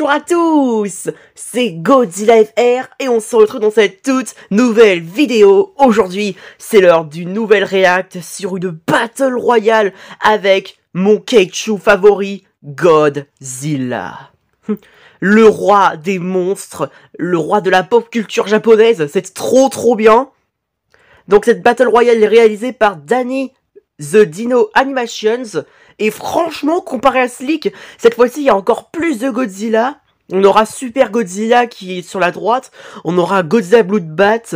Bonjour à tous, c'est Godzilla FR et on se retrouve dans cette toute nouvelle vidéo. Aujourd'hui, c'est l'heure d'une nouvelle react sur une Battle Royale avec mon Keichu favori, Godzilla. Le roi des monstres, le roi de la pop culture japonaise, c'est trop bien. Donc cette Battle Royale est réalisée par Danny The Dino Animations. Et franchement, comparé à Slick, cette fois-ci, il y a encore plus de Godzilla. On aura Super Godzilla qui est sur la droite. On aura Godzilla Bloodbath.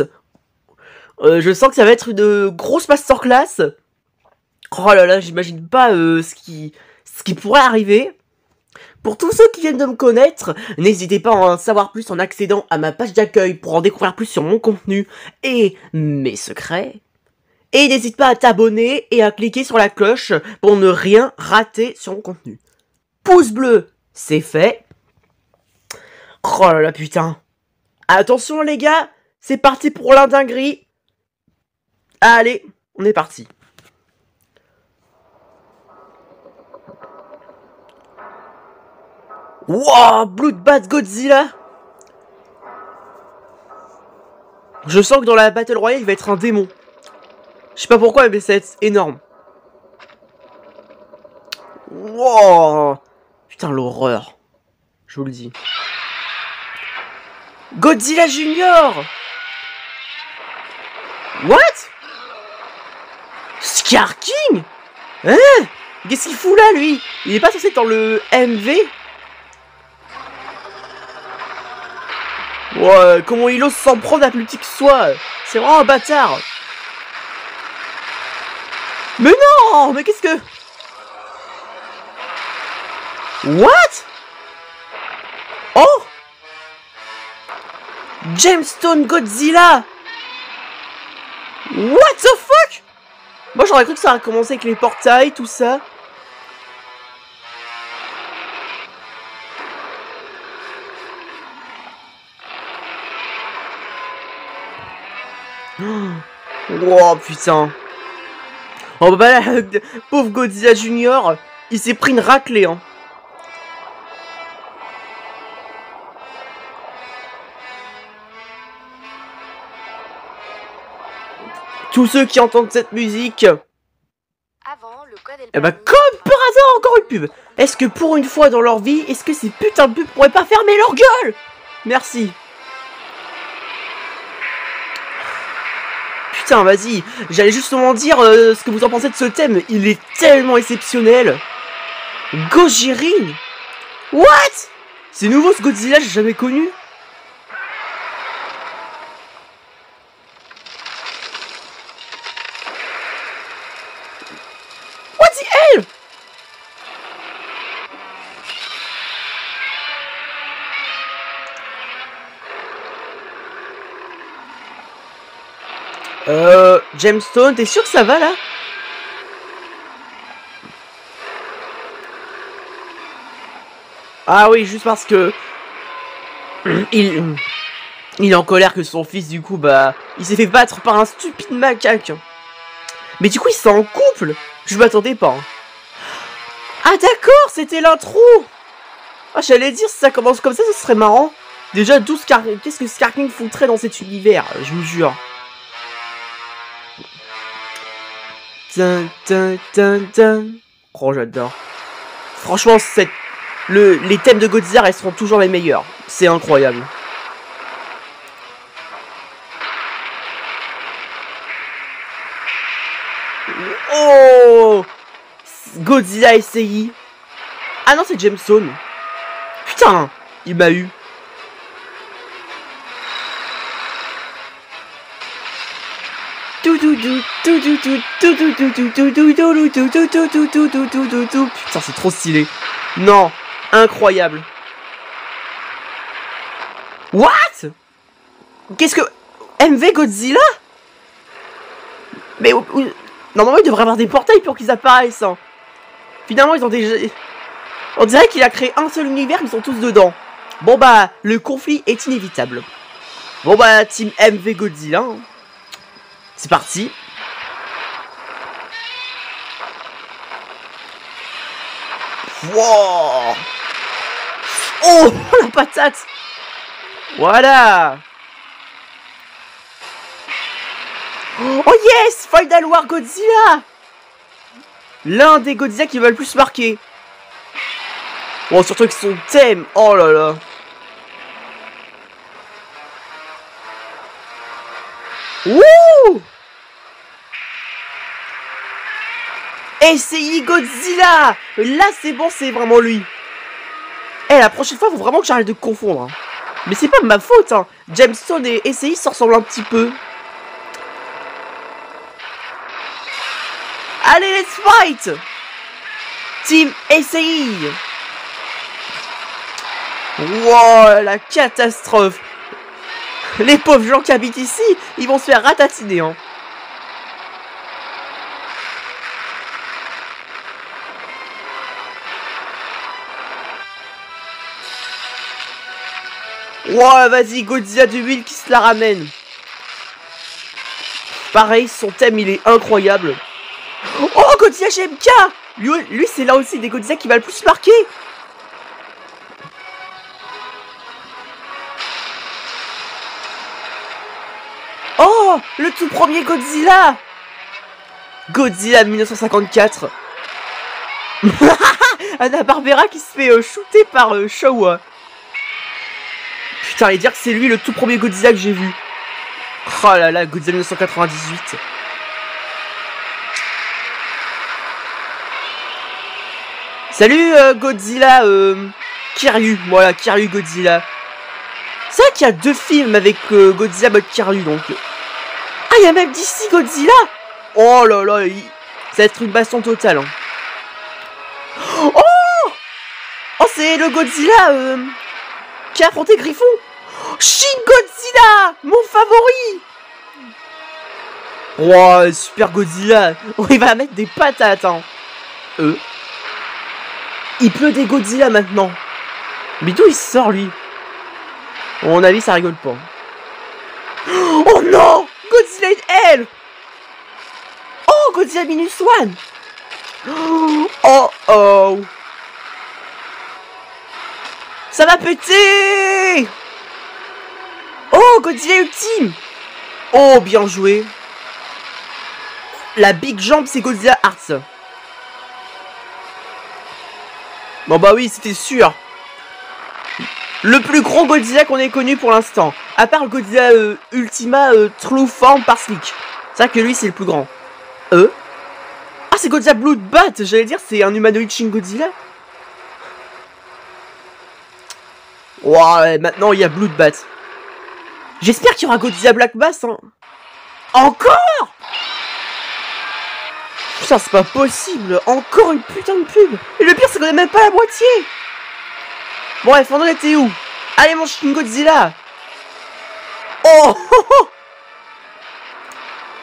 Je sens que ça va être une grosse masterclass. Oh là là, j'imagine pas ce qui pourrait arriver. Pour tous ceux qui viennent de me connaître, n'hésitez pas à en savoir plus en accédant à ma page d'accueil pour en découvrir plus sur mon contenu et mes secrets. Et n'hésite pas à t'abonner et à cliquer sur la cloche pour ne rien rater sur mon contenu. Pouce bleu, c'est fait. Oh là là, putain. Attention les gars, c'est parti pour l'indinguerie. Allez, on est parti. Wow, Bloodbath Godzilla. Je sens que dans la Battle Royale, il va être un démon. Je sais pas pourquoi, mais c'est énorme. Wow. Putain, l'horreur. Je vous le dis. Godzilla Junior. What? Scar King? Hein? Qu'est-ce qu'il fout là, lui? Il est pas censé être dans le MV? Ouais, comment il ose s'en prendre à plus petit que soi? C'est vraiment un bâtard. Mais non! Mais qu'est-ce que... What? Oh! Gemstone Godzilla! What the fuck? Moi j'aurais cru que ça a commencé avec les portails, tout ça. Oh putain. Oh bah là, pauvre Godzilla Junior, il s'est pris une raclée, hein. Tous ceux qui entendent cette musique... Eh bah comme par hasard, encore une pub. Est-ce que pour une fois dans leur vie, est-ce que ces putains de pubs pourraient pas fermer leur gueule? Merci. Putain, vas-y, j'allais justement dire ce que vous en pensez de ce thème. Il est tellement exceptionnel. Gojirin. What? C'est nouveau ce Godzilla, j'ai jamais connu. What the hell? Gemstone, t'es sûr que ça va là? Ah oui, juste parce que il est en colère que son fils, du coup, bah, il s'est fait battre par un stupide macaque. Mais du coup, ils sont en couple. Je m'attendais pas. Hein. Ah d'accord, c'était l'intro. Ah, j'allais dire, si ça commence comme ça, ce serait marrant. Déjà, qu'est-ce que Scar King foutrait dans cet univers? Je vous jure. Oh, j'adore. Franchement, les thèmes de Godzilla resteront toujours les meilleurs. C'est incroyable. Oh! Godzilla SCI. Ah non, c'est Gemstone. Putain, il m'a eu. Putain, c'est trop stylé. Non, incroyable. What? Qu'est-ce que... MV Godzilla? Mais... Normalement, il devrait avoir des portails pour qu'ils apparaissent. Hein. Finalement, ils ont déjà... On dirait qu'il a créé un seul univers, ils sont tous dedans. Bon bah, le conflit est inévitable. Bon bah, team MV Godzilla. Hein. C'est parti. Wow. Oh, la patate. Voilà. Oh yes, Final War Godzilla. L'un des Godzilla qui va le plus marquer. Bon, surtout avec son thème. Oh là là. Wouh. SCI Godzilla. Là, c'est bon, c'est vraiment lui. Eh, la prochaine fois, faut vraiment que j'arrête de confondre. Hein. Mais c'est pas ma faute, hein. Jameson et SCI se ressemblent un petit peu. Allez, let's fight! Team SCI. Wow, la catastrophe. Les pauvres gens qui habitent ici, ils vont se faire ratatiner, hein. Wow, vas-y, Godzilla 2000 qui se la ramène. Pareil, son thème, il est incroyable. Oh, Godzilla GMK. Lui c'est là aussi des Godzilla qui va le plus marquer. Oh, le tout premier Godzilla. Godzilla 1954. Hanna-Barbera qui se fait shooter par Showa. Putain, allez dire que c'est lui le tout premier Godzilla que j'ai vu. Oh là là, Godzilla 1998. Salut Godzilla Kiryu. Voilà, Kiryu Godzilla. C'est vrai qu'il y a 2 films avec Godzilla mode Kiryu donc. Ah, il y a même d'ici Godzilla. Oh là là, ça va être une baston totale. Hein. Oh, oh, c'est le Godzilla qui a affronté Griffon. Shin Godzilla, mon favori. Oh, super Godzilla. Oh, il va mettre des patates. Hein. Il pleut des Godzilla maintenant. Mais d'où il sort lui? À mon avis, ça rigole pas. Oh non, Godzilla L. Oh, Godzilla Minus One. Oh oh. Ça va péter. Oh, Godzilla Ultime. Oh, bien joué. La big jambe, c'est Godzilla Arts. Bon bah oui, c'était sûr. Le plus gros Godzilla qu'on ait connu pour l'instant. À part le Godzilla Ultima True Form par Slick. C'est vrai que lui, c'est le plus grand. Ah, c'est Godzilla Bloodbat. J'allais dire, c'est un humanoïde Shin Godzilla. Ouais, maintenant, il y a Bloodbat. J'espère qu'il y aura Godzilla Black Mass. Hein. Encore? Putain, c'est pas possible. Encore une putain de pub. Et le pire, c'est qu'on est même pas la moitié. Bon, bref, on en était où? Allez, mon Shin Godzilla. Oh,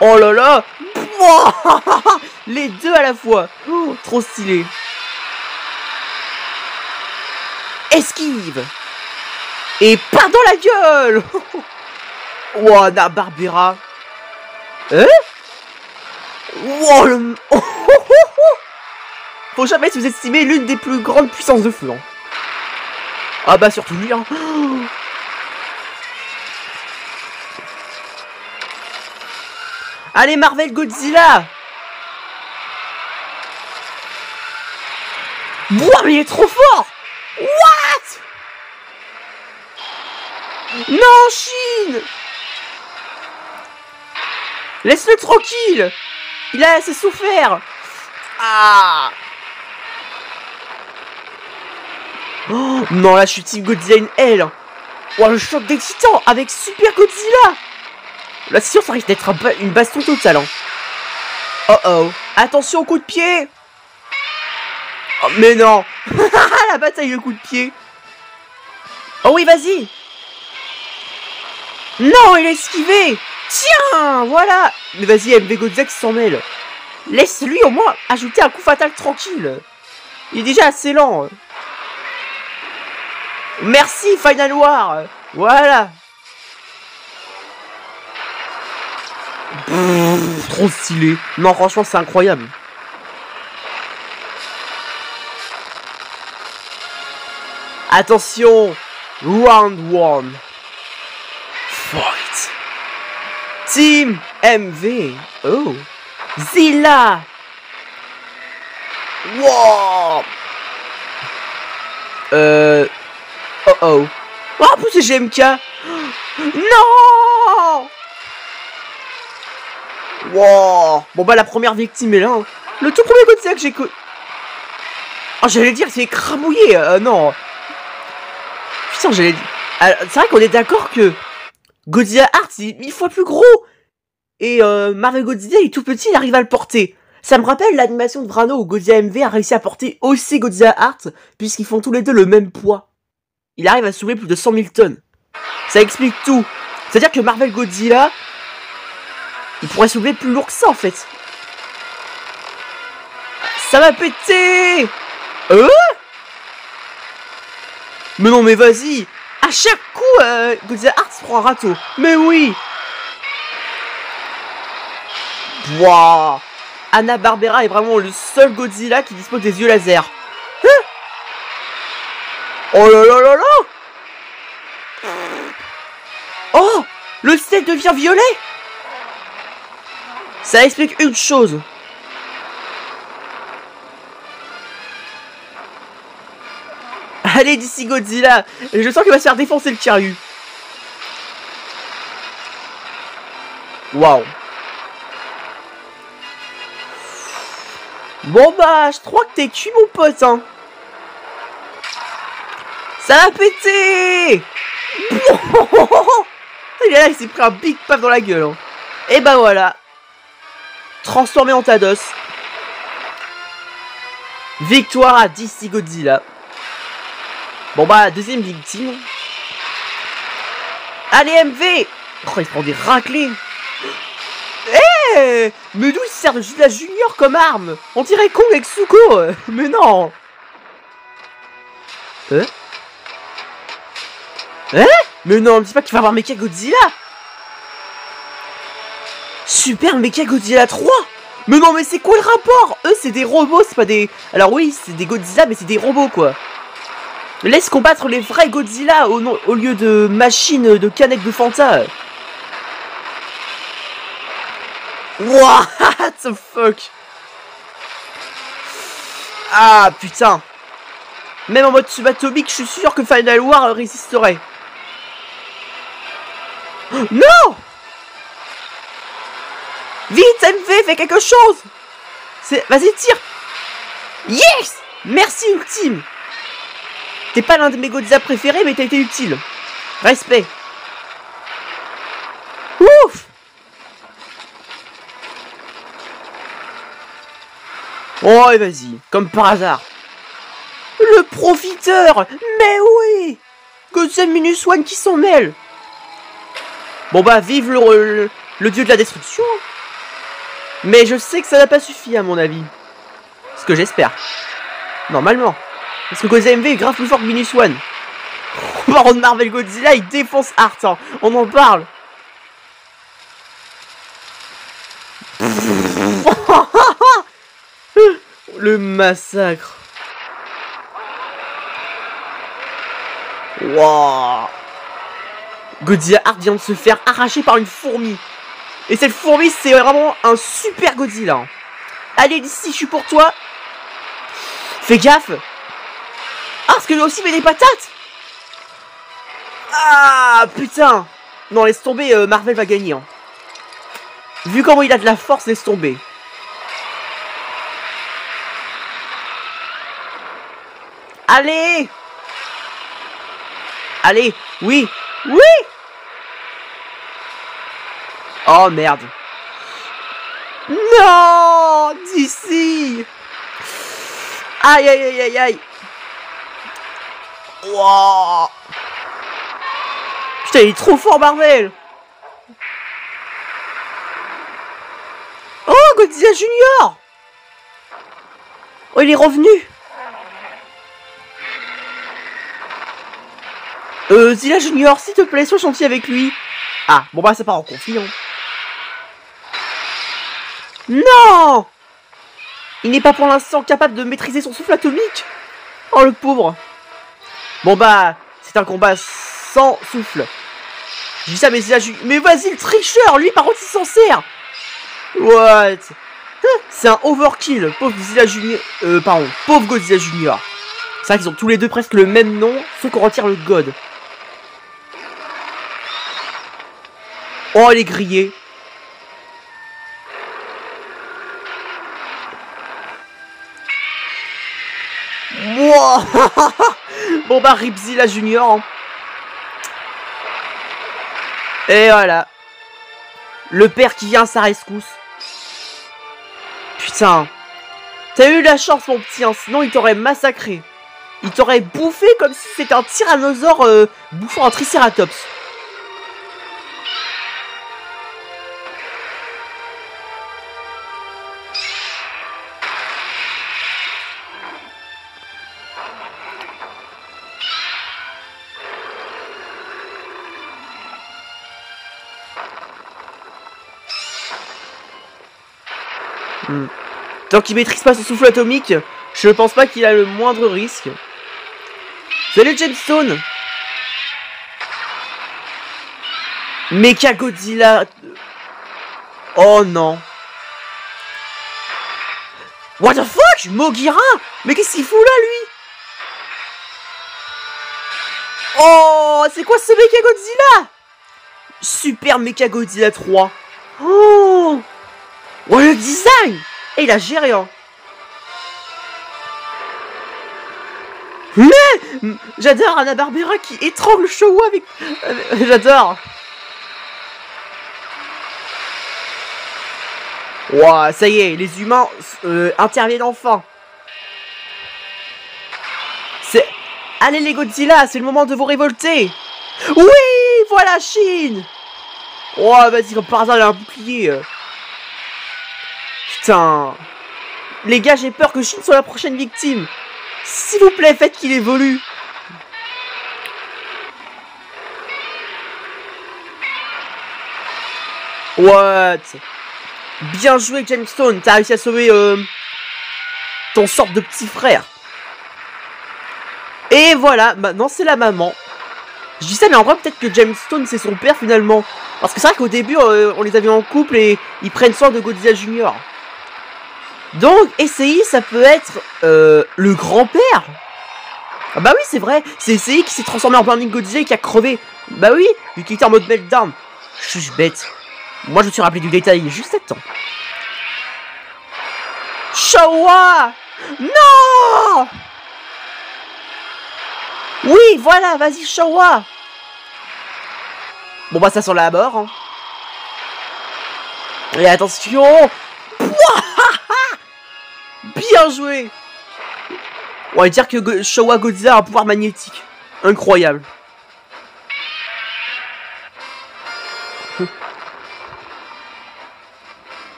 oh là là. Les deux à la fois. Oh, trop stylé. Esquive. Et pas dans la gueule. Oh, Hanna-Barbera. Wow, le... Faut jamais sous-estimer l'une des plus grandes puissances de feu. Hein. Ah bah surtout lui. Hein. Allez, Marvel Godzilla. Wow, mais il est trop fort. What? Non, Shin. Laisse-le tranquille. Il a assez souffert. Ah. Oh, non, là, je suis Team Godzilla in L. Oh, le choc des titans avec Super Godzilla. Là, c'est sûr, ça risque d'être une baston totale. Hein. Oh oh. Attention au coup de pied. Oh, mais non. La bataille, le coup de pied. Oh oui, vas-y. Non, il a esquivé. Tiens, voilà. Mais vas-y, MV Godzilla qui s'en mêle. Laisse-lui au moins ajouter un coup fatal tranquille. Il est déjà assez lent. Merci, Final War. Voilà. Trop stylé. Non, franchement, c'est incroyable. Attention. Round 1. Fight. Team MV. Oh. Zilla. Wow. Oh oh. Oh, en plus c'est GMK. Non. Wow. Bon bah la première victime est là. Hein. Le tout premier Godzilla que j'ai connu. Oh, j'allais dire c'est écrabouillé. Non. Putain, j'allais dire. C'est vrai qu'on est d'accord que Godzilla Hearts est 1000 fois plus gros. Et Marvel Godzilla est tout petit, il arrive à le porter. Ça me rappelle l'animation de Vrano où Godzilla MV a réussi à porter aussi Godzilla Hearts, puisqu'ils font tous les deux le même poids. Il arrive à soulever plus de 100 000 tonnes. Ça explique tout. C'est-à-dire que Marvel Godzilla, il pourrait soulever plus lourd que ça en fait. Ça va péter. Mais non mais vas-y. À chaque coup, Godzilla Hearts prend un râteau. Mais oui. Wouah. Hanna-Barbera est vraiment le seul Godzilla qui dispose des yeux laser. Hein? Oh là là là là. Oh. Le ciel devient violet. Ça explique une chose. Allez d'ici Godzilla. Je sens qu'il va se faire défoncer le Kiryu. Waouh. Bon bah, je crois que t'es cuit mon pote, hein. Ça va péter. Il est là, il s'est pris un big paf dans la gueule. Hein. Et bah voilà. Transformé en Thanos. Victoire à DC Godzilla. Bon bah, deuxième victime. Allez MV. Oh, il prend des raclés. Eh, mais d'où il sert de la Junior comme arme? On dirait Kong avec Suko. Mais non. Mais non, me dis pas qu'il va avoir Mecha Godzilla. Super Mecha Godzilla 3. Mais non, mais c'est quoi le rapport? Eux, c'est des robots, c'est pas des... Alors oui, c'est des Godzilla, mais c'est des robots, quoi. Laisse combattre les vrais Godzilla au lieu de machines de canettes de Fanta. What the fuck? Ah, putain. Même en mode subatomique, je suis sûr que Final War résisterait. Non. Vite, MV, fais quelque chose. Vas-y, tire. Yes. Merci, Ultime. T'es pas l'un de mes Godzilla préférés, mais t'as été utile. Respect. Ouf. Oh, et vas-y, comme par hasard. Le profiteur. Mais oui. Godzilla Minus One qui s'en mêle. Bon bah, vive le dieu de la destruction. Mais je sais que ça n'a pas suffi à mon avis. Ce que j'espère. Normalement. Parce que Godzilla MV est grave plus fort que Minus One. Par contre, Marvel Godzilla, il défonce Hearts. Hein. On en parle. Le massacre. Wow. Godzilla Hearts vient de se faire arracher par une fourmi. Et cette fourmi, c'est vraiment un super Godzilla. Allez, d'ici, je suis pour toi. Fais gaffe. Ah, parce que lui aussi met des patates. Ah, putain. Non, laisse tomber, Marvel va gagner. Hein. Vu comment il a de la force, laisse tomber. Allez. Allez, oui. Oui. Oh, merde. Non, d'ici. Aïe, aïe, aïe, aïe, aïe. Wow. Putain, il est trop fort, Marvel. Oh, Godzilla Junior. Oh, il est revenu. Zilla Junior, s'il te plaît, sois gentil avec lui. Ah, bon bah, ça part en conflit, hein. Non. Il n'est pas pour l'instant capable de maîtriser son souffle atomique. Oh, le pauvre. Bon bah, c'est un combat sans souffle. Je dis ça, mais mais vas-y, le tricheur, lui, par contre, il s'en sert. What? C'est un overkill. Pauvre Godzilla Junior. Pardon, pauvre Godzilla Junior. C'est vrai qu'ils ont tous les deux presque le même nom, sauf qu'on retire le God. Oh, il est grillé. Wow. Bon bah, Ripzilla Junior. Hein. Et voilà. Le père qui vient à sa rescousse. Putain. T'as eu la chance, mon petit, hein, sinon il t'aurait massacré. Il t'aurait bouffé comme si c'était un tyrannosaure bouffant un tricératops. Tant qu'il maîtrise pas son souffle atomique, je ne pense pas qu'il a le moindre risque. Salut Gemstone. Mecha Godzilla. Oh non. What the fuck, Mogira. Mais qu'est-ce qu'il fout là, lui? Oh, c'est quoi ce Mecha Godzilla? Super Mecha Godzilla 3. Oh, oh, le design. Et il a géré, hein. Mais j'adore Hanna-Barbera qui étrangle Showa avec... J'adore. Ouah, ça y est, les humains interviennent enfin. Allez les Godzilla, c'est le moment de vous révolter. Oui, voilà Shin. Oh, vas-y, comme par hasard, il a un bouclier. Putain. Les gars, j'ai peur que Shin soit la prochaine victime. S'il vous plaît, faites qu'il évolue. What? Bien joué, Gemstone. T'as réussi à sauver ton sorte de petit frère. Et voilà, maintenant c'est la maman. Je dis ça, mais en vrai, peut-être que Gemstone c'est son père finalement. Parce que c'est vrai qu'au début, on les avait en couple et ils prennent soin de Godzilla Junior. Donc, SCI, ça peut être le grand-père. Ah bah oui, c'est vrai. C'est SCI qui s'est transformé en Burning Godzilla et qui a crevé. Bah oui, vu qu'il était en mode meltdown. Je suis bête. Moi, je me suis rappelé du détail juste à temps. Showa! Non! Oui, voilà, vas-y, Showa! Bon, bah, ça sent la mort. Hein. Et attention! Bien joué! On va dire que Showa Godzilla a un pouvoir magnétique. Incroyable.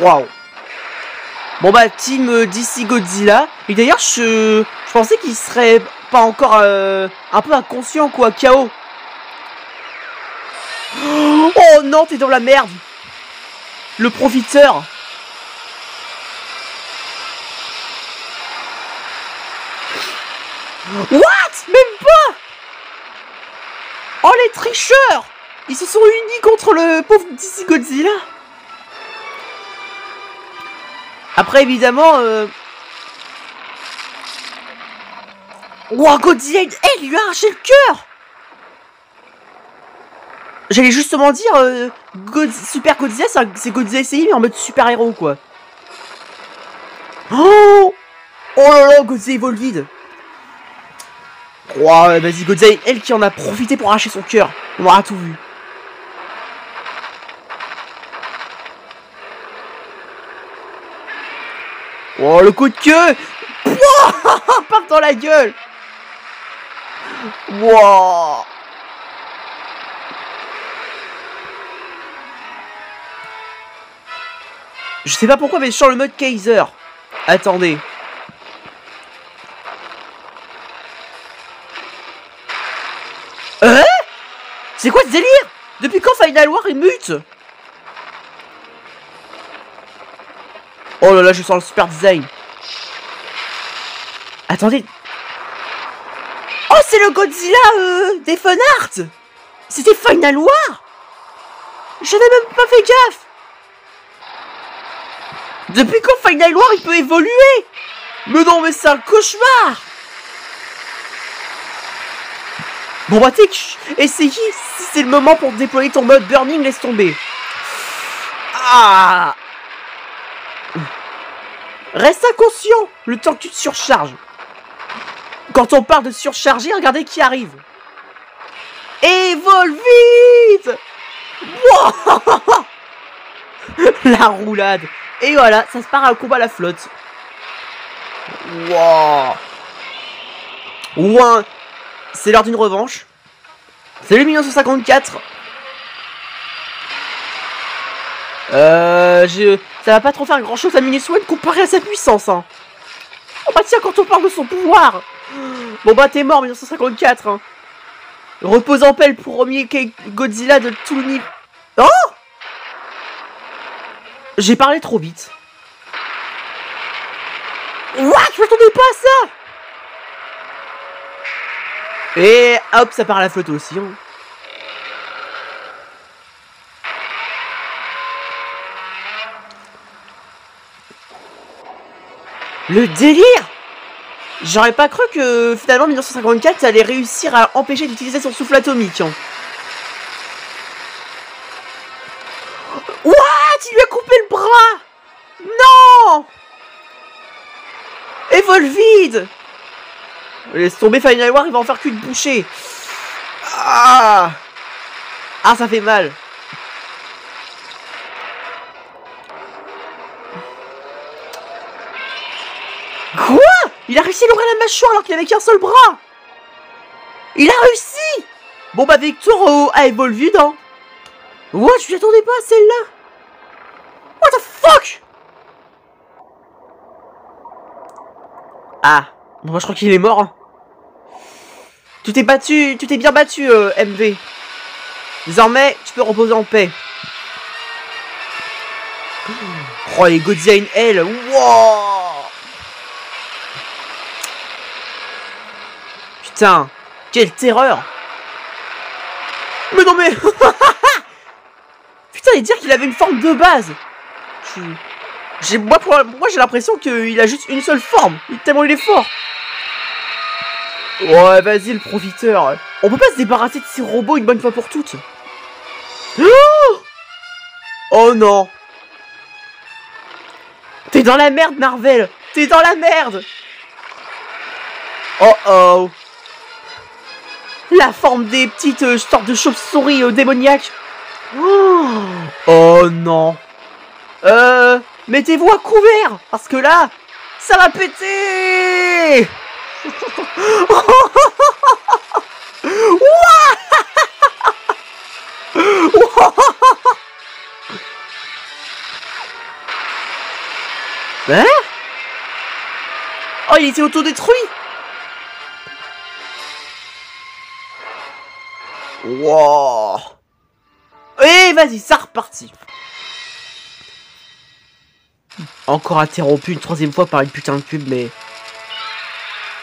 Waouh. Bon bah team DC Godzilla. Et d'ailleurs je pensais qu'il serait pas encore un peu inconscient quoi, KO. Oh non, t'es dans la merde. Le profiteur. What? Même pas. Oh les tricheurs. Ils se sont unis contre le pauvre DC Godzilla. Après, évidemment... Wow, Godzilla, il lui a arraché le cœur. J'allais justement dire... Super Godzilla, c'est Godzilla SCI, mais en mode super-héros, quoi. Oh là là, Godzilla Evolved. Wow, vas-y, Godzilla, elle qui en a profité pour arracher son cœur. On aura tout vu. Oh, le coup de queue. Part dans la gueule. Wow. Je sais pas pourquoi, mais je sens le mode Kaiser. Attendez. C'est quoi ce délire? Depuis quand Final War est mute? Oh là là, je sens le super design. Attendez. Oh, c'est le Godzilla des Fun Art. C'était Final War. J'avais même pas fait gaffe. Depuis quand Final War il peut évoluer? Mais non, mais c'est un cauchemar. Bon bah t'es essayez, si c'est le moment pour déployer ton mode Burning, laisse tomber. Ah. Reste inconscient le temps que tu te surcharges. Quand on parle de surcharger, regardez qui arrive. Évole vite. Wow. La roulade. Et voilà, ça se part à un combat à la flotte. Wow. Ouin. C'est l'heure d'une revanche. Salut 1954. Ça va pas trop faire grand chose à Miniswan comparé à sa puissance, hein. Oh bah tiens, quand on parle de son pouvoir. Bon bah t'es mort 1954, hein. Repose en paix le premier Godzilla de tout l'univers. Oh. J'ai parlé trop vite. What? Je m'attendais pas à ça. Et hop, ça part à la flotte aussi, hein. Le délire! J'aurais pas cru que finalement 1954 allait réussir à empêcher d'utiliser son souffle atomique, hein. What? Il lui a coupé le bras! Non! Évole vide! Laisse tomber Final War, il va en faire qu'une bouchée. Ah! Ah, ça fait mal. Quoi? Il a réussi à l'ouvrir la mâchoire alors qu'il avait qu'un seul bras. Il a réussi. Bon bah Victor a évolué, hein. What? Je m'y attendais pas à celle-là. What the fuck? Ah. Bon bah je crois qu'il est mort, hein. Tu t'es battu, tu t'es bien battu, MV. Désormais, tu peux reposer en paix. Oh, les Godzilla in Hell. Wow. Putain, quelle terreur. Mais non mais... Putain, et dire qu'il avait une forme de base. Moi j'ai l'impression qu'il a juste une seule forme. Tellement il est fort. Ouais, vas-y le profiteur. On peut pas se débarrasser de ces robots une bonne fois pour toutes. Oh non. T'es dans la merde, Marvel. T'es dans la merde. Oh oh. La forme des petites sortes de chauves-souris démoniaques. Oh non. Mettez-vous à couvert. Parce que là, ça va péter. Hein? Oh, il était autodétruit. Wow. Et vas-y, ça repartit. Encore interrompu une troisième fois par une putain de pub, mais...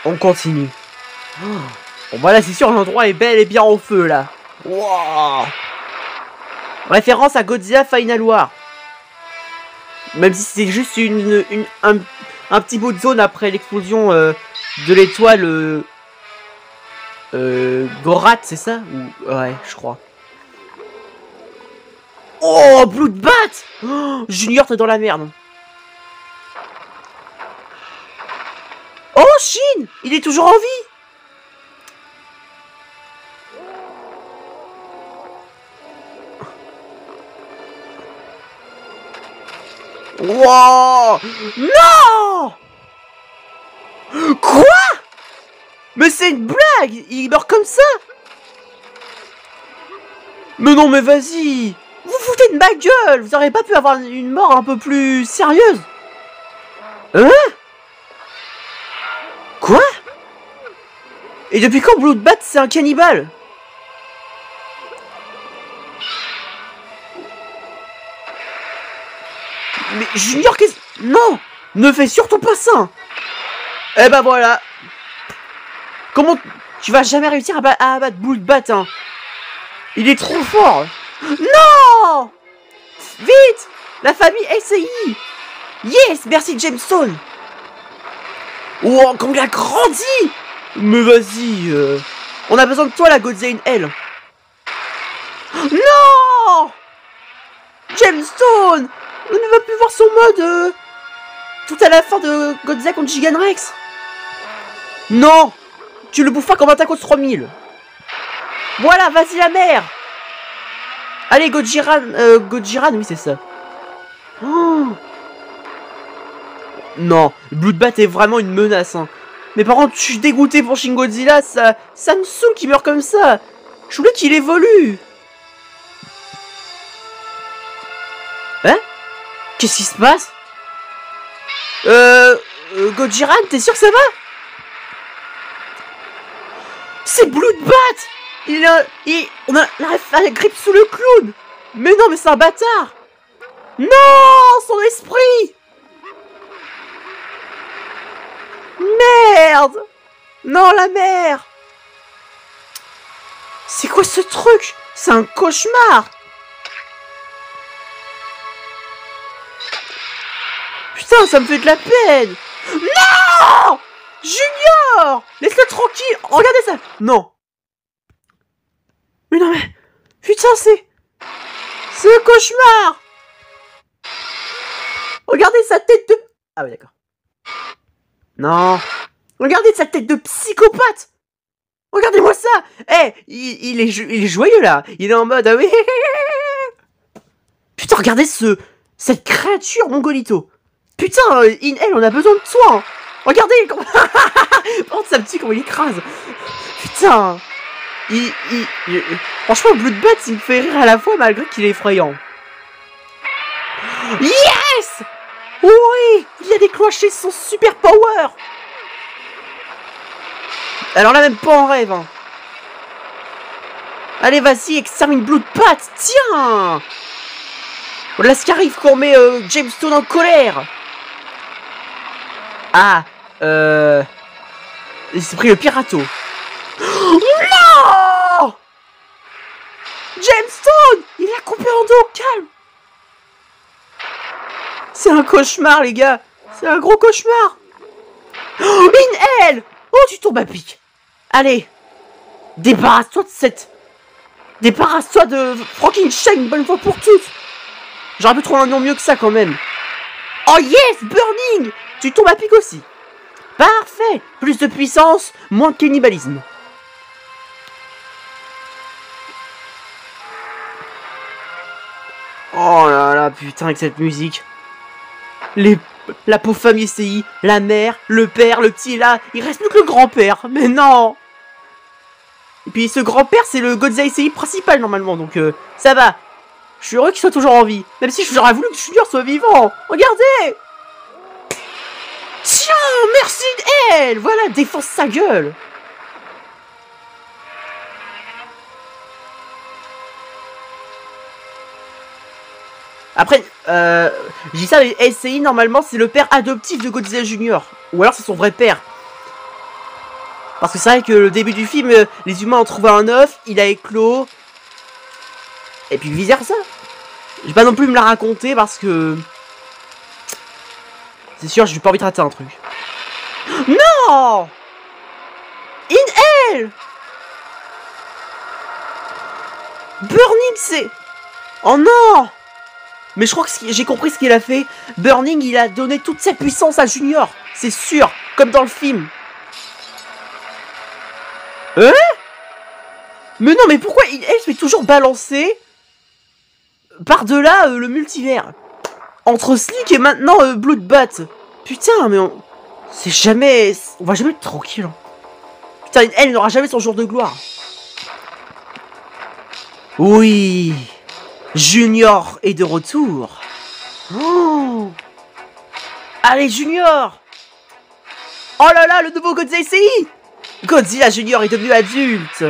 On continue. Bon bah là c'est sûr l'endroit est bel et bien en feu là. Wow. Référence à Godzilla Final War. Même si c'est juste un petit bout de zone après l'explosion de l'étoile Gorat, c'est ça? Ou... Ouais, je crois. Oh, Bloodbat. Oh, Junior, t'es dans la merde. Oh, Shin, il est toujours en vie. Wow. Non. Quoi? Mais c'est une blague. Il meurt comme ça. Mais non, mais vas-y. Vous vous foutez de ma gueule. Vous auriez pas pu avoir une mort un peu plus sérieuse? Hein? Quoi? Et depuis quand Bloodbat c'est un cannibale? Mais Junior, qu'est-ce... Non! Ne fais surtout pas ça! Eh ben voilà, Comment... Tu vas jamais réussir à abattre Bloodbat, hein. Il est trop fort. Non! Vite! La famille SCI. Yes! Merci Gemstone. Oh, quand il a grandi. Mais vas-y. On a besoin de toi, la Godzilla in Hell. Non! Gemstone! On ne va plus voir son mode tout à la fin de Godzilla contre Giganrex. Non! Tu le bouffes pas comme un Tacos 3000. Voilà, vas-y la mère. Allez, Gojiran, oui c'est ça. Oh. Non, Bloodbat est vraiment une menace, hein. Mais par contre, je suis dégoûté pour Shin Godzilla, ça me saoule qu'il meurt comme ça. Je voulais qu'il évolue. Hein? Qu'est-ce qui se passe? Gojiran, t'es sûr que ça va? C'est Bloodbat! On a la grippe sous le clown! Mais non, mais c'est un bâtard! Non! Son esprit! Merde! Non, la mère! C'est quoi ce truc? C'est un cauchemar! Putain, ça me fait de la peine! Non! Junior! Laisse-le tranquille! Regardez ça! Non! Mais non mais... Putain, c'est un cauchemar! Regardez sa tête de... Ah oui, d'accord. Non! Regardez sa tête de psychopathe! Regardez-moi ça! Eh, il est joyeux, là! Il est en mode... Ah oui. Putain, regardez cette créature, Mongolito! Putain, In Hell, on a besoin de toi, hein. Regardez comment... Oh, ça me tue comment il écrase. Putain. Franchement, Bloodbat, il me fait rire à la fois malgré qu'il est effrayant. Yes! Oui! Il a déclenché son super power. Alors là, même pas en rêve, hein. Allez, vas-y, extermine Bloodbat. Tiens! Voilà ce qui arrive quand on met Gemstone en colère. Ah, il s'est pris le pirato. Non! Gemstone! Il a coupé en deux, calme. C'est un cauchemar, les gars. C'est un gros cauchemar. Oh, In Hell! Oh, tu tombes à pic. Allez, débarrasse-toi de cette... Débarrasse-toi de Frankenstein une bonne fois pour toutes. J'aurais pu trouver un nom mieux que ça, quand même. Oh yes, Burning! Tu tombes à pic aussi. Parfait. Plus de puissance, moins de cannibalisme. Oh là là, putain, avec cette musique. La pauvre famille SCI, la mère, le père, le petit là, il reste plus que le grand-père. Mais non. Et puis ce grand-père, c'est le Godzilla SCI principal normalement, donc ça va. Je suis heureux qu'il soit toujours en vie. Même si j'aurais voulu que Junior soit vivant. Regardez! Tiens, merci d'elle! Voilà, défonce sa gueule! Après, je dis ça, mais SCI, normalement, c'est le père adoptif de Godzilla Junior. Ou alors c'est son vrai père. Parce que c'est vrai que le début du film, les humains ont trouvé un œuf, il a éclos. Et puis vice versa. Je vais pas non plus me la raconter parce que... C'est sûr, j'ai pas envie de rater un truc. Non! In Hell! Burning, c'est... Oh non! Mais je crois que j'ai compris ce qu'il a fait. Burning, il a donné toute sa puissance à Junior. C'est sûr, comme dans le film. Hein? Mais non, mais pourquoi In Hell se fait toujours balancer par-delà le multivers? Entre Slick et maintenant Bloodbat. Putain, mais on... C'est jamais... On va jamais être tranquille. Hein. Putain, elle n'aura jamais son jour de gloire. Oui. Junior est de retour. Oh. Allez, Junior. Oh là là, le nouveau Godzilla SCI. Godzilla Junior est devenu adulte.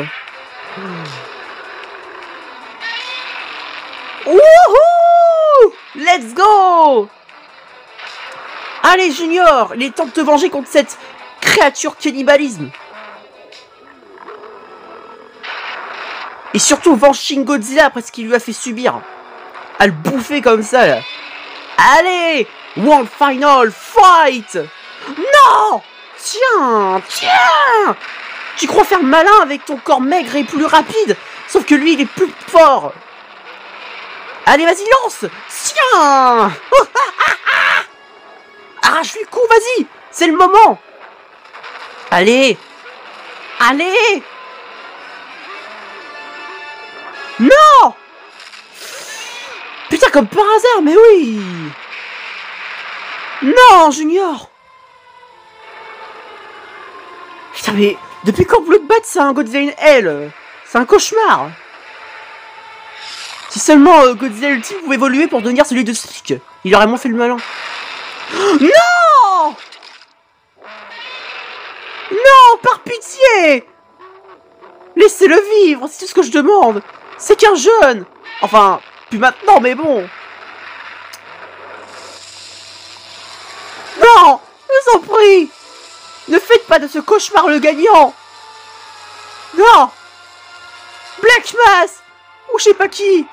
Wouhou! Let's go! Allez, Junior, il est temps de te venger contre cette créature cannibalisme. Et surtout, venge Shin Godzilla après ce qu'il lui a fait subir. À le bouffer comme ça, là. Allez! One final fight! Non! Tiens! Tiens! Tu crois faire malin avec ton corps maigre et plus rapide? Sauf que lui, il est plus fort. Allez, vas-y, lance! Tiens! Arrache-lui le cou, vas-y! C'est le moment! Allez! Allez! Non! Putain, comme par hasard, mais oui! Non, Junior! Putain, mais depuis quand Bloodbat, c'est un Godzilla in Hell? C'est un cauchemar! Si seulement Godzilla Ultime pouvait évoluer pour devenir celui de Slick, il aurait moins fait le malin. Non! Non, par pitié! Laissez-le vivre, c'est tout ce que je demande. C'est qu'un jeune. Enfin, plus maintenant, mais bon. Non, je vous en prie. Ne faites pas de ce cauchemar le gagnant. Non. Black Mass. Ou je sais pas qui.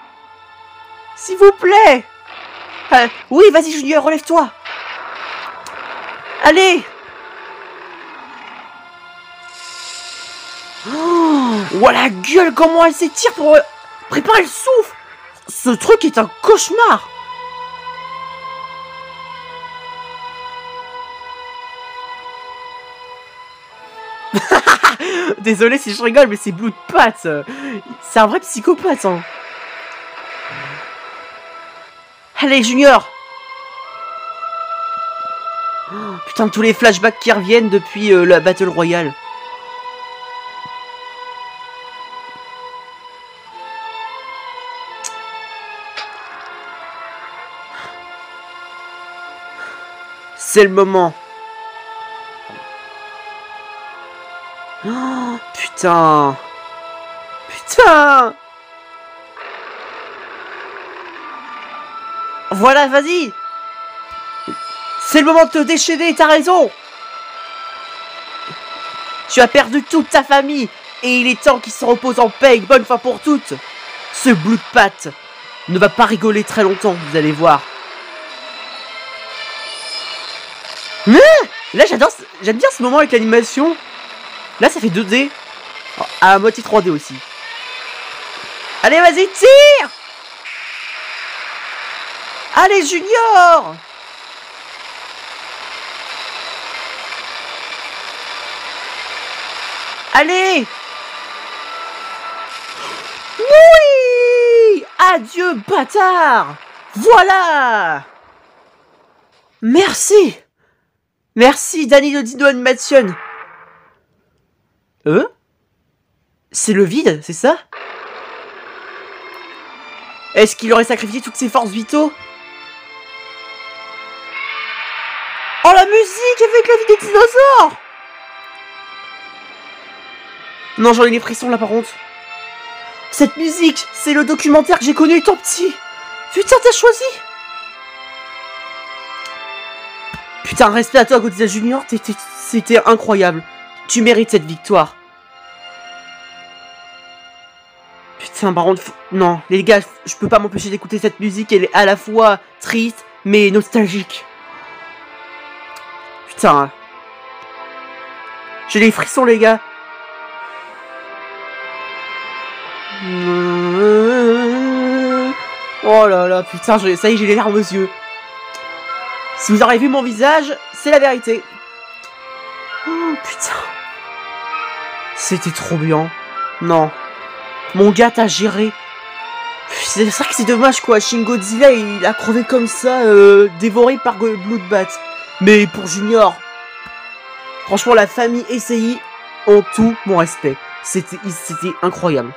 S'il vous plaît. Oui, vas-y Junior, relève-toi. Allez. Oh la gueule, comment elle s'étire pour préparer le souffle. Ce truc est un cauchemar. Désolé si je rigole, mais c'est Bloodbat. C'est un vrai psychopathe, hein. Allez, Junior. Oh, putain, tous les flashbacks qui reviennent depuis la Battle Royale. C'est le moment. Oh, putain. Putain. Voilà, vas-y. C'est le moment de te déchaîner, t'as raison. Tu as perdu toute ta famille. Et il est temps qu'il se repose en paix une bonne fois pour toutes. Ce Bloodbat ne va pas rigoler très longtemps, vous allez voir. Là, j'aime bien ce moment avec l'animation. Là, ça fait 2D. À moitié 3D aussi. Allez, vas-y, tire! Allez, Junior! Allez! Oui! Adieu, bâtard! Voilà! Merci! Merci, Danny de Dino Animation. C'est le vide, c'est ça? Est-ce qu'il aurait sacrifié toutes ses forces vitaux? Oh, la musique avec la vie des dinosaures! Non, j'en ai les frissons là par contre. Cette musique, c'est le documentaire que j'ai connu étant petit. Putain, t'as choisi? Putain, respect à toi, Godzilla Junior, c'était incroyable. Tu mérites cette victoire. Putain, par contre, non, les gars, je peux pas m'empêcher d'écouter cette musique, elle est à la fois triste, mais nostalgique. Putain. J'ai les frissons, les gars. Oh là là, putain, ça y est, j'ai les larmes aux yeux. Si vous aurez vu mon visage, c'est la vérité. Oh, putain. C'était trop bien. Non. Mon gars t'a géré. C'est vrai que c'est dommage quoi. Shin Godzilla, il a crevé comme ça, dévoré par Bloodbat. Mais pour Junior, franchement, la famille SAI ont tout mon respect. C'était incroyable.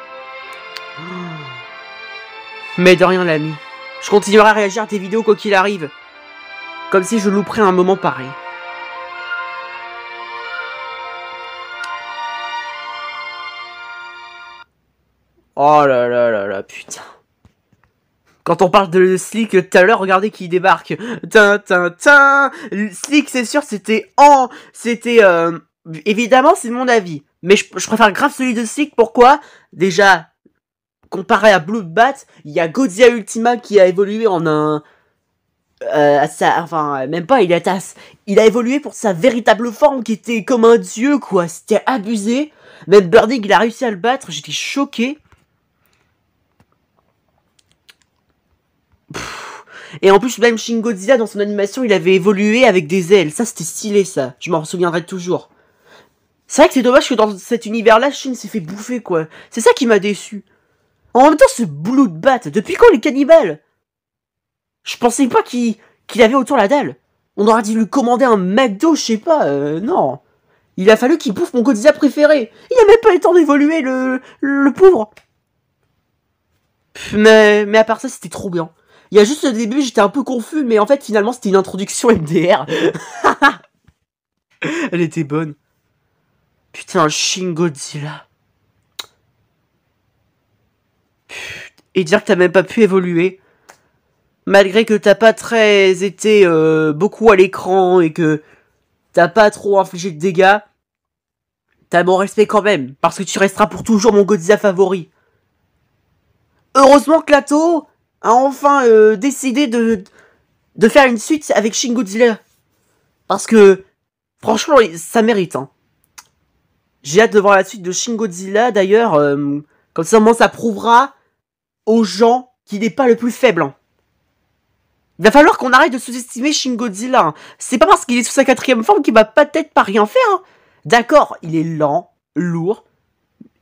Mais de rien, l'ami. Je continuerai à réagir à tes vidéos quoi qu'il arrive. Comme si je louperais un moment pareil. Oh là là là là, putain. Quand on parle de Slick tout à l'heure, regardez qui débarque. Slick, c'est sûr, évidemment, c'est mon avis. Mais je préfère grave celui de Slick, pourquoi? Déjà, comparé à Bloodbat, il y a Godzilla Ultima qui a évolué en un... enfin, même pas, il a évolué pour sa véritable forme qui était comme un dieu, quoi. C'était abusé. Même Burning, il a réussi à le battre, j'étais choqué. Et en plus, même Shin Godzilla, dans son animation, il avait évolué avec des ailes. Ça, c'était stylé, ça. Je m'en souviendrai toujours. C'est vrai que c'est dommage que dans cet univers-là, Shin s'est fait bouffer, quoi. C'est ça qui m'a déçu. En même temps, ce Bloodbat, depuis quand il est cannibale? Je pensais pas qu'il avait autant la dalle. On aurait dû lui commander un McDo, je sais pas, non. Il a fallu qu'il bouffe mon Godzilla préféré. Il a même pas eu le temps d'évoluer, le pauvre. Mais à part ça, c'était trop bien. Il y a juste le début, j'étais un peu confus, mais en fait, finalement, c'était une introduction MDR. Elle était bonne. Putain, Shin Godzilla. Et dire que t'as même pas pu évoluer. Malgré que t'as pas très été beaucoup à l'écran et que t'as pas trop infligé de dégâts, t'as mon respect quand même, parce que tu resteras pour toujours mon Godzilla favori. Heureusement que Lato a enfin décidé de faire une suite avec Shin Godzilla. Parce que, franchement, ça mérite. Hein. J'ai hâte de voir la suite de Shin Godzilla, d'ailleurs, comme ça prouvera aux gens qu'il n'est pas le plus faible. Hein. Il va falloir qu'on arrête de sous-estimer Shin Godzilla. Hein. C'est pas parce qu'il est sous sa 4e forme qu'il va peut-être pas rien faire. Hein. D'accord, il est lent, lourd.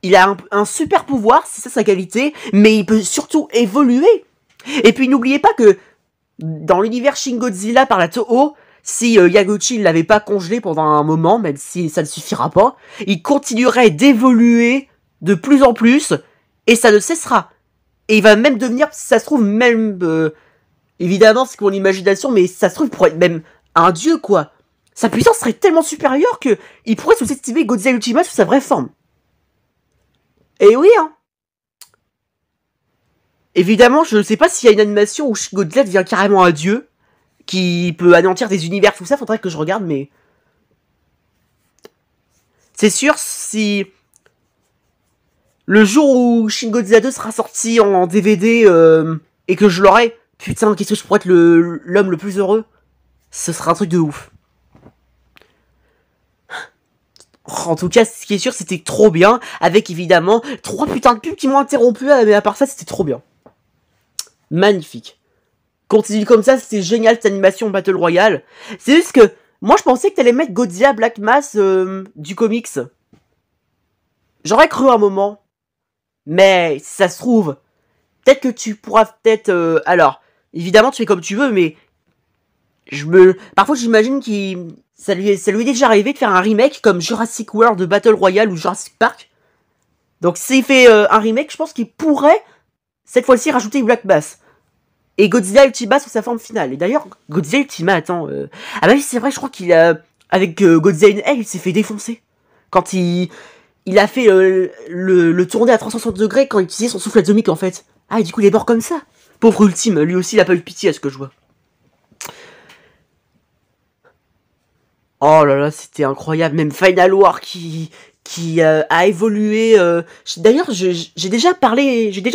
Il a un super pouvoir, c'est ça sa qualité. Mais il peut surtout évoluer. Et puis n'oubliez pas que dans l'univers Shin Godzilla par la Toho, si Yaguchi ne l'avait pas congelé pendant un moment, même si ça ne suffira pas, il continuerait d'évoluer de plus en plus. Et ça ne cessera. Et il va même devenir, si ça se trouve, même... évidemment, c'est mon imagination, mais ça se trouve, pour être même un dieu, quoi. Sa puissance serait tellement supérieure que il pourrait sous-estimer Godzilla Ultima sous sa vraie forme. Et oui, hein. Évidemment, je ne sais pas s'il y a une animation où Godzilla devient carrément un dieu, qui peut anéantir des univers, tout ça, faudrait que je regarde, mais... C'est sûr, si... Le jour où Shin Godzilla 2 sera sorti en DVD, et que je l'aurai... Putain, qu'est-ce que je pourrais être l'homme le plus heureux? Ce sera un truc de ouf. En tout cas, ce qui est sûr, c'était trop bien. Avec, évidemment, 3 putains de pubs qui m'ont interrompu. Mais à part ça, c'était trop bien. Magnifique. Continue comme ça, c'était génial cette animation Battle Royale. C'est juste que, moi, je pensais que t'allais mettre Godzilla Black Mass du comics. J'aurais cru un moment. Mais, si ça se trouve, peut-être que tu pourras peut-être... alors... Évidemment, tu fais comme tu veux, mais... Parfois, j'imagine qu'il... Ça lui est déjà arrivé de faire un remake comme Jurassic World de Battle Royale ou Jurassic Park. Donc, s'il fait un remake, je pense qu'il pourrait, cette fois-ci, rajouter Black Bass. Et Godzilla Ultima sous sa forme finale. Et d'ailleurs, Godzilla Ultima, attends... Ah bah oui, c'est vrai, je crois qu'il a... Avec Godzilla in Hell, il s'est fait défoncer. Quand il a fait le tourner à 360 degrés quand il utilisait son souffle atomique, en fait. Ah, et du coup, il est mort comme ça. Pauvre Ultime, lui aussi, il a pas eu de pitié à ce que je vois. Oh là là, c'était incroyable. Même Final War qui a évolué. D'ailleurs, j'ai déjà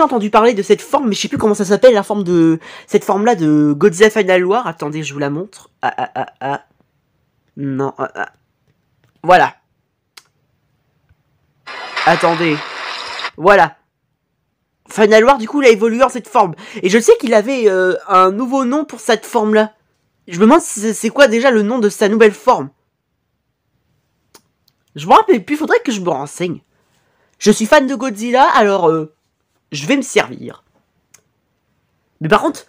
entendu parler de cette forme, mais je sais plus comment ça s'appelle, la forme de cette forme-là de Godzilla Final War. Attendez, je vous la montre. Non. Voilà. Attendez. Voilà. Final War, du coup, il a évolué en cette forme. Et je sais qu'il avait un nouveau nom pour cette forme-là. Je me demande si c'est quoi déjà le nom de sa nouvelle forme. Je me rappelle plus, faudrait que je me renseigne. Je suis fan de Godzilla, alors je vais me servir. Mais par contre,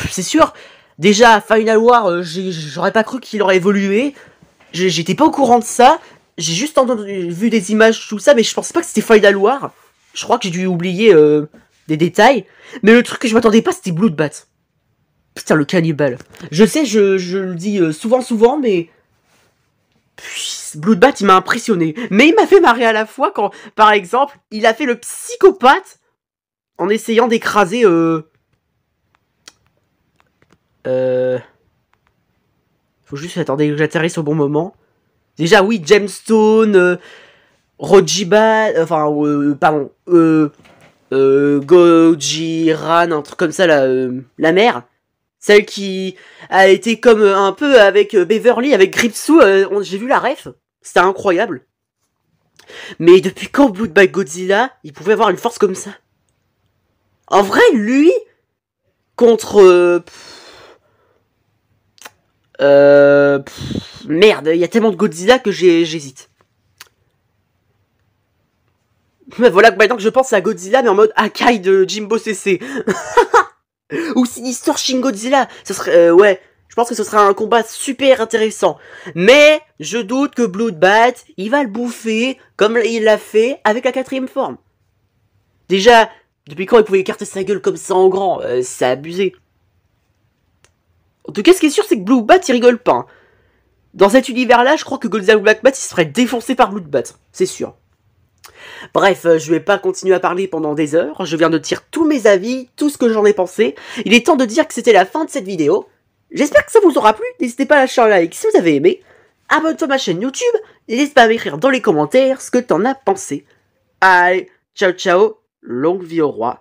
c'est sûr, déjà, Final War, j'aurais pas cru qu'il aurait évolué. J'étais pas au courant de ça. J'ai juste vu des images, tout ça, mais je pensais pas que c'était Final War. Je crois que j'ai dû oublier des détails. Mais le truc que je m'attendais pas, c'était Bloodbat. Putain, le cannibale. Je sais, je le dis souvent, mais... Bloodbat, il m'a impressionné. Mais il m'a fait marrer à la fois quand, par exemple, il a fait le psychopathe en essayant d'écraser... Faut juste attendre que j'atterrisse au bon moment. Déjà, oui, Gemstone, Rojiba... Enfin, pardon... Gojiran, un truc comme ça, la mère. Celle qui a été comme un peu avec Beverly, avec Gripsou, j'ai vu la ref, c'était incroyable. Mais depuis quand Blood by Godzilla, il pouvait avoir une force comme ça? En vrai, lui, contre... merde, il y a tellement de Godzilla que j'hésite. Voilà, maintenant que je pense à Godzilla, mais en mode Akai de Jimbo CC. Ou Sinister Shin Godzilla. Ce serait, ouais, je pense que ce sera un combat super intéressant. Mais, je doute que Bloodbat, il va le bouffer, comme il l'a fait avec la 4ème forme. Déjà, depuis quand il pouvait écarter sa gueule comme ça en grand? C'est abusé. En tout cas, ce qui est sûr, c'est que Bloodbat, il rigole pas. Hein. Dans cet univers-là, je crois que Godzilla Blackbat, il se ferait défoncer par Bloodbat. C'est sûr. Bref, je vais pas continuer à parler pendant des heures, je viens de dire tous mes avis, tout ce que j'en ai pensé. Il est temps de dire que c'était la fin de cette vidéo. J'espère que ça vous aura plu, n'hésitez pas à lâcher un like si vous avez aimé. Abonne-toi à ma chaîne YouTube, n'hésite pas à m'écrire dans les commentaires ce que t'en as pensé. Allez, ciao ciao, longue vie au roi.